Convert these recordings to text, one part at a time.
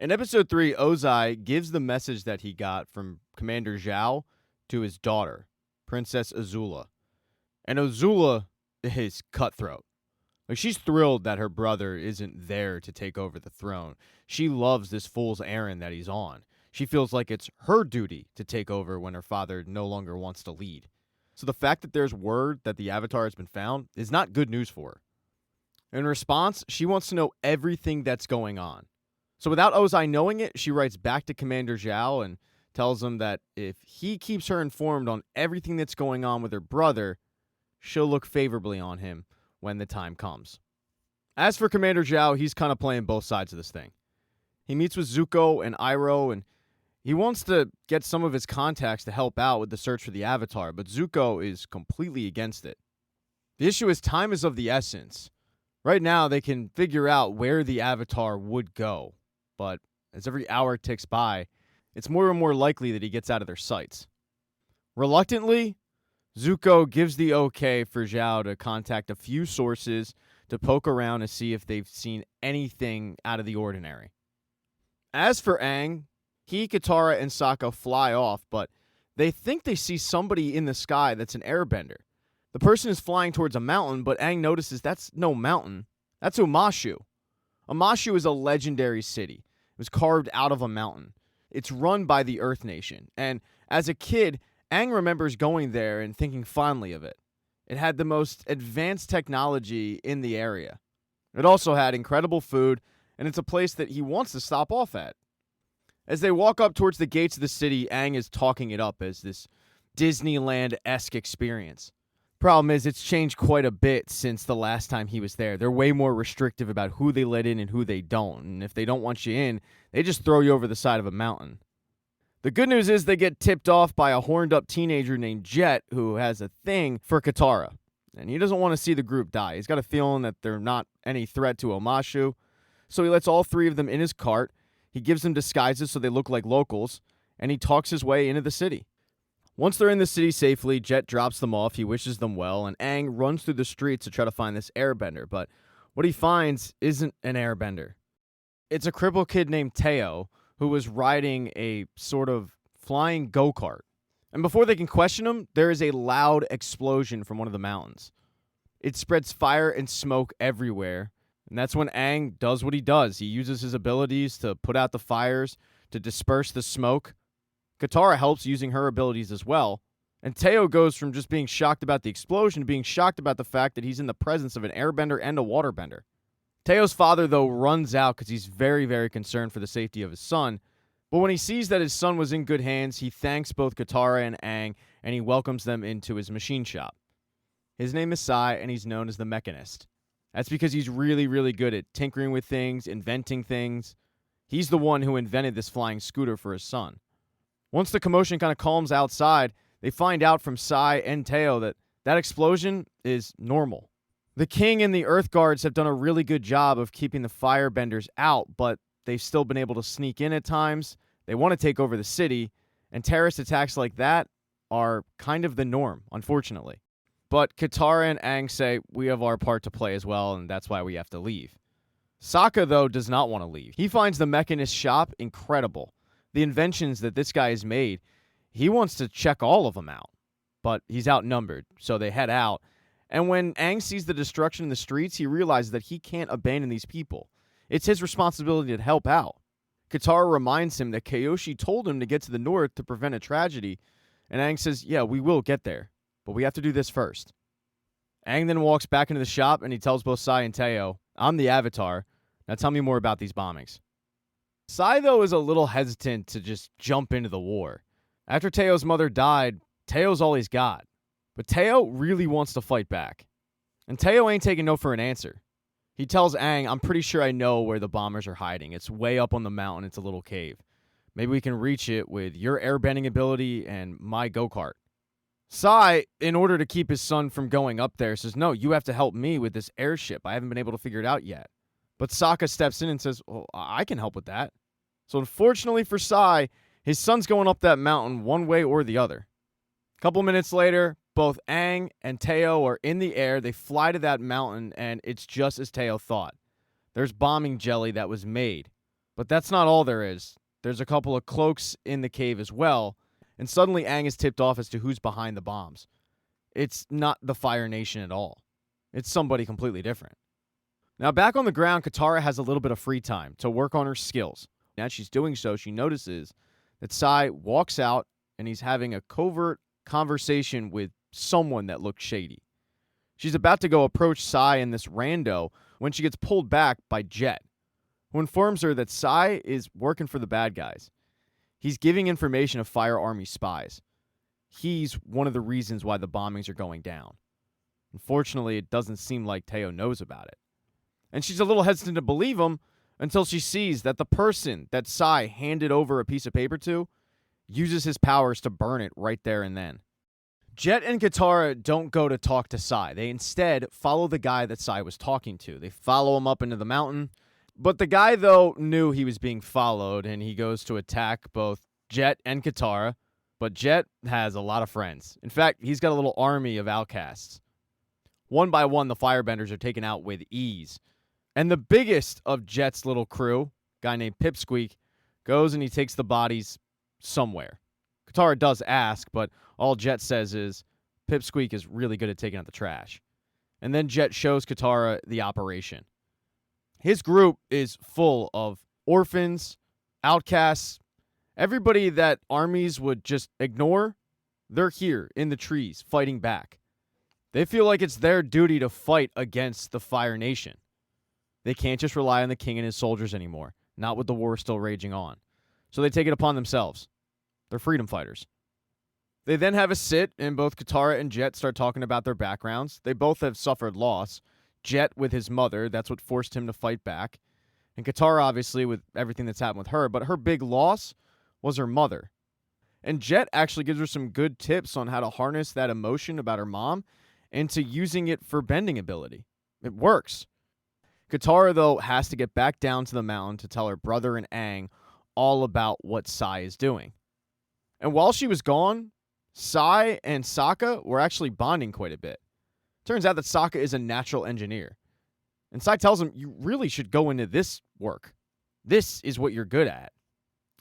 In episode 3, Ozai gives the message that he got from Commander Zhao to his daughter, Princess Azula. And Azula is cutthroat. Like, she's thrilled that her brother isn't there to take over the throne. She loves this fool's errand that he's on. She feels like it's her duty to take over when her father no longer wants to lead. So the fact that there's word that the Avatar has been found is not good news for her. In response, she wants to know everything that's going on. So without Ozai knowing it, she writes back to Commander Zhao and tells him that if he keeps her informed on everything that's going on with her brother, she'll look favorably on him when the time comes. As for Commander Zhao, he's kind of playing both sides of this thing. He meets with Zuko and Iroh, and he wants to get some of his contacts to help out with the search for the Avatar, but Zuko is completely against it. The issue is time is of the essence. Right now, they can figure out where the Avatar would go, but as every hour ticks by, it's more and more likely that he gets out of their sights. Reluctantly, Zuko gives the okay for Zhao to contact a few sources to poke around to see if they've seen anything out of the ordinary. As for Aang, he, Katara, and Sokka fly off, but they think they see somebody in the sky that's an airbender. The person is flying towards a mountain, but Aang notices that's no mountain. That's Omashu. Omashu is a legendary city. It was carved out of a mountain. It's run by the Earth Nation, and as a kid, Aang remembers going there and thinking fondly of it. It had the most advanced technology in the area. It also had incredible food, and it's a place that he wants to stop off at. As they walk up towards the gates of the city, Aang is talking it up as this Disneyland-esque experience. Problem is, it's changed quite a bit since the last time he was there. They're way more restrictive about who they let in and who they don't. And if they don't want you in, they just throw you over the side of a mountain. The good news is they get tipped off by a horned-up teenager named Jet who has a thing for Katara. And he doesn't want to see the group die. He's got a feeling that they're not any threat to Omashu. So he lets all three of them in his cart. He gives them disguises so they look like locals. And he talks his way into the city. Once they're in the city safely, Jet drops them off. He wishes them well. And Aang runs through the streets to try to find this airbender. But what he finds isn't an airbender. It's a crippled kid named Teo, who was riding a sort of flying go-kart. And before they can question him, there is a loud explosion from one of the mountains. It spreads fire and smoke everywhere, and that's when Aang does what he does. He uses his abilities to put out the fires, to disperse the smoke. Katara helps using her abilities as well, and Teo goes from just being shocked about the explosion to being shocked about the fact that he's in the presence of an airbender and a waterbender. Teo's father, though, runs out because he's very, very concerned for the safety of his son. But when he sees that his son was in good hands, he thanks both Katara and Aang, and he welcomes them into his machine shop. His name is Sai, and he's known as the Mechanist. That's because he's really, really good at tinkering with things, inventing things. He's the one who invented this flying scooter for his son. Once the commotion kind of calms outside, they find out from Sai and Teo that that explosion is normal. The King and the Earth Guards have done a really good job of keeping the firebenders out, but they've still been able to sneak in at times. They want to take over the city, and terrorist attacks like that are kind of the norm, unfortunately. But Katara and Aang say we have our part to play as well, and that's why we have to leave. Sokka, though, does not want to leave. He finds the Mechanist shop incredible. The inventions that this guy has made, he wants to check all of them out. But he's outnumbered, so they head out. And when Aang sees the destruction in the streets, he realizes that he can't abandon these people. It's his responsibility to help out. Katara reminds him that Kyoshi told him to get to the north to prevent a tragedy, and Aang says, yeah, we will get there, but we have to do this first. Aang then walks back into the shop, and he tells both Sai and Teo, I'm the Avatar. Now tell me more about these bombings. Sai, though, is a little hesitant to just jump into the war. After Teo's mother died, Teo's all he's got. But Teo really wants to fight back. And Teo ain't taking no for an answer. He tells Aang, I'm pretty sure I know where the bombers are hiding. It's way up on the mountain. It's a little cave. Maybe we can reach it with your airbending ability and my go-kart. Sai, in order to keep his son from going up there, says, no, you have to help me with this airship. I haven't been able to figure it out yet. But Sokka steps in and says, well, I can help with that. So unfortunately for Sai, his son's going up that mountain one way or the other. A couple minutes later, both Aang and Teo are in the air. They fly to that mountain, and it's just as Teo thought. There's bombing jelly that was made. But that's not all there is. There's a couple of cloaks in the cave as well, and suddenly Aang is tipped off as to who's behind the bombs. It's not the Fire Nation at all. It's somebody completely different. Now, back on the ground, Katara has a little bit of free time to work on her skills. As she's doing so, she notices that Sai walks out and he's having a covert conversation with someone that looks shady. She's about to go approach Sai and this rando when she gets pulled back by Jet, who informs her that Sai is working for the bad guys. He's giving information of Fire Army spies. He's one of the reasons why the bombings are going down. Unfortunately, it doesn't seem like Teo knows about it. And she's a little hesitant to believe him until she sees that the person that Sai handed over a piece of paper to uses his powers to burn it right there and then. Jet and Katara don't go to talk to Sai. They instead follow the guy that Sai was talking to. They follow him up into the mountain. But the guy, though, knew he was being followed, and he goes to attack both Jet and Katara. But Jet has a lot of friends. In fact, he's got a little army of outcasts. One by one, the Firebenders are taken out with ease. And the biggest of Jet's little crew, a guy named Pipsqueak, goes and he takes the bodies somewhere. Katara does ask, but all Jet says is, Pipsqueak is really good at taking out the trash. And then Jet shows Katara the operation. His group is full of orphans, outcasts, everybody that armies would just ignore. They're here in the trees fighting back. They feel like it's their duty to fight against the Fire Nation. They can't just rely on the king and his soldiers anymore, not with the war still raging on. So they take it upon themselves. They're freedom fighters. They then have a sit, and both Katara and Jet start talking about their backgrounds. They both have suffered loss. Jet with his mother, that's what forced him to fight back. And Katara, obviously, with everything that's happened with her, but her big loss was her mother. And Jet actually gives her some good tips on how to harness that emotion about her mom into using it for bending ability. It works. Katara, though, has to get back down to the mountain to tell her brother and Aang all about what Sai is doing. And while she was gone, Sai and Sokka were actually bonding quite a bit. Turns out that Sokka is a natural engineer. And Sai tells him, you really should go into this work. This is what you're good at.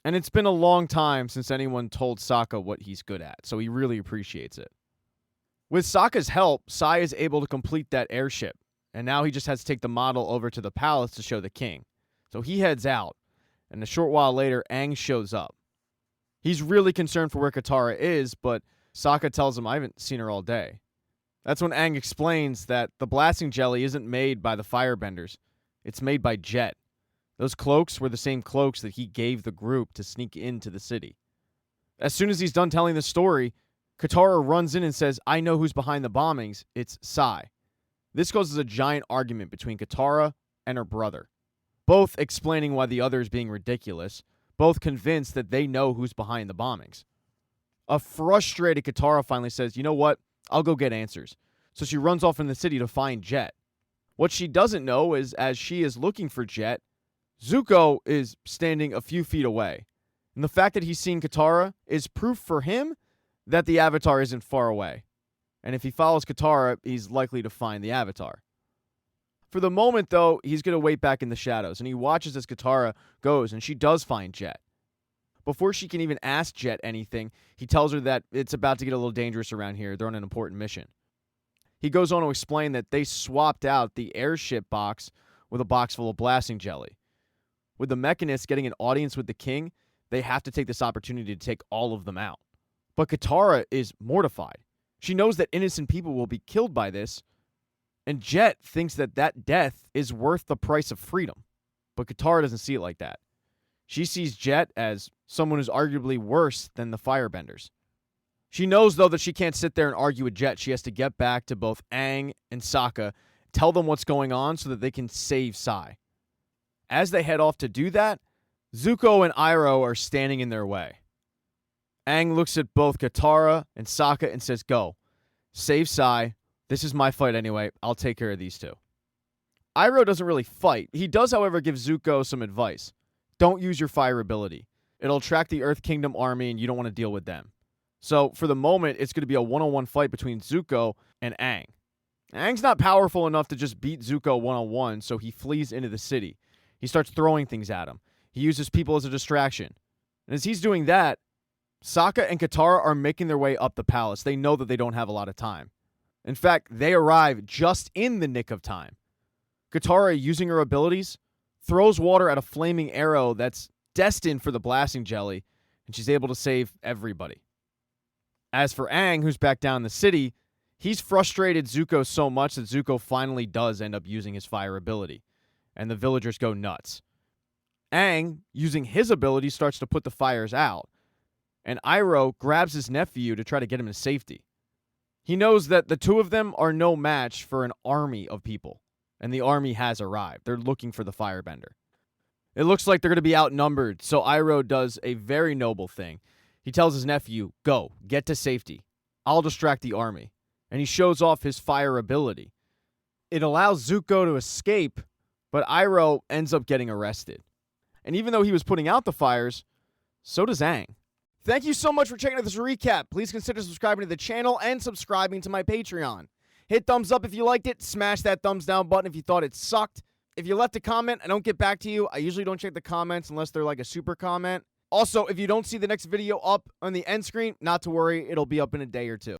And it's been a long time since anyone told Sokka what he's good at, so he really appreciates it. With Sokka's help, Sai is able to complete that airship. And now he just has to take the model over to the palace to show the king. So he heads out, and a short while later, Aang shows up. He's really concerned for where Katara is, but Sokka tells him, I haven't seen her all day. That's when Aang explains that the blasting jelly isn't made by the Firebenders. It's made by Jet. Those cloaks were the same cloaks that he gave the group to sneak into the city. As soon as he's done telling the story, Katara runs in and says, I know who's behind the bombings. It's Sai. This causes a giant argument between Katara and her brother, both explaining why the other is being ridiculous, both convinced that they know who's behind the bombings. A frustrated Katara finally says, you know what? I'll go get answers. So she runs off in the city to find Jet. What she doesn't know is, as she is looking for Jet, Zuko is standing a few feet away. And the fact that he's seen Katara is proof for him that the Avatar isn't far away. And if he follows Katara, he's likely to find the Avatar. For the moment, though, he's going to wait back in the shadows, and he watches as Katara goes, and she does find Jet. Before she can even ask Jet anything, he tells her that it's about to get a little dangerous around here. They're on an important mission. He goes on to explain that they swapped out the airship box with a box full of blasting jelly. With the Mechanists getting an audience with the king, they have to take this opportunity to take all of them out. But Katara is mortified. She knows that innocent people will be killed by this, and Jet thinks that that death is worth the price of freedom. But Katara doesn't see it like that. She sees Jet as someone who's arguably worse than the Firebenders. She knows, though, that she can't sit there and argue with Jet. She has to get back to both Aang and Sokka, tell them what's going on so that they can save Sai. As they head off to do that, Zuko and Iroh are standing in their way. Aang looks at both Katara and Sokka and says, go. Save Sai. This is my fight anyway. I'll take care of these two. Iroh doesn't really fight. He does, however, give Zuko some advice. Don't use your fire ability. It'll attract the Earth Kingdom army and you don't want to deal with them. So, for the moment, it's going to be a one-on-one fight between Zuko and Aang. Aang's not powerful enough to just beat Zuko one-on-one, so he flees into the city. He starts throwing things at him. He uses people as a distraction. And as he's doing that, Sokka and Katara are making their way up the palace. They know that they don't have a lot of time. In fact, they arrive just in the nick of time. Katara, using her abilities, throws water at a flaming arrow that's destined for the blasting jelly, and she's able to save everybody. As for Aang, who's back down in the city, he's frustrated Zuko so much that Zuko finally does end up using his fire ability, and the villagers go nuts. Aang, using his ability, starts to put the fires out, and Iroh grabs his nephew to try to get him to safety. He knows that the two of them are no match for an army of people, and the army has arrived. They're looking for the firebender. It looks like they're going to be outnumbered, so Iroh does a very noble thing. He tells his nephew, go, get to safety. I'll distract the army. And he shows off his fire ability. It allows Zuko to escape, but Iroh ends up getting arrested. And even though he was putting out the fires, so does Aang. Thank you so much for checking out this recap. Please consider subscribing to the channel and subscribing to my Patreon. Hit thumbs up if you liked it. Smash that thumbs down button if you thought it sucked. If you left a comment, I don't get back to you. I usually don't check the comments unless they're like a super comment. Also, if you don't see the next video up on the end screen, not to worry, it'll be up in a day or two.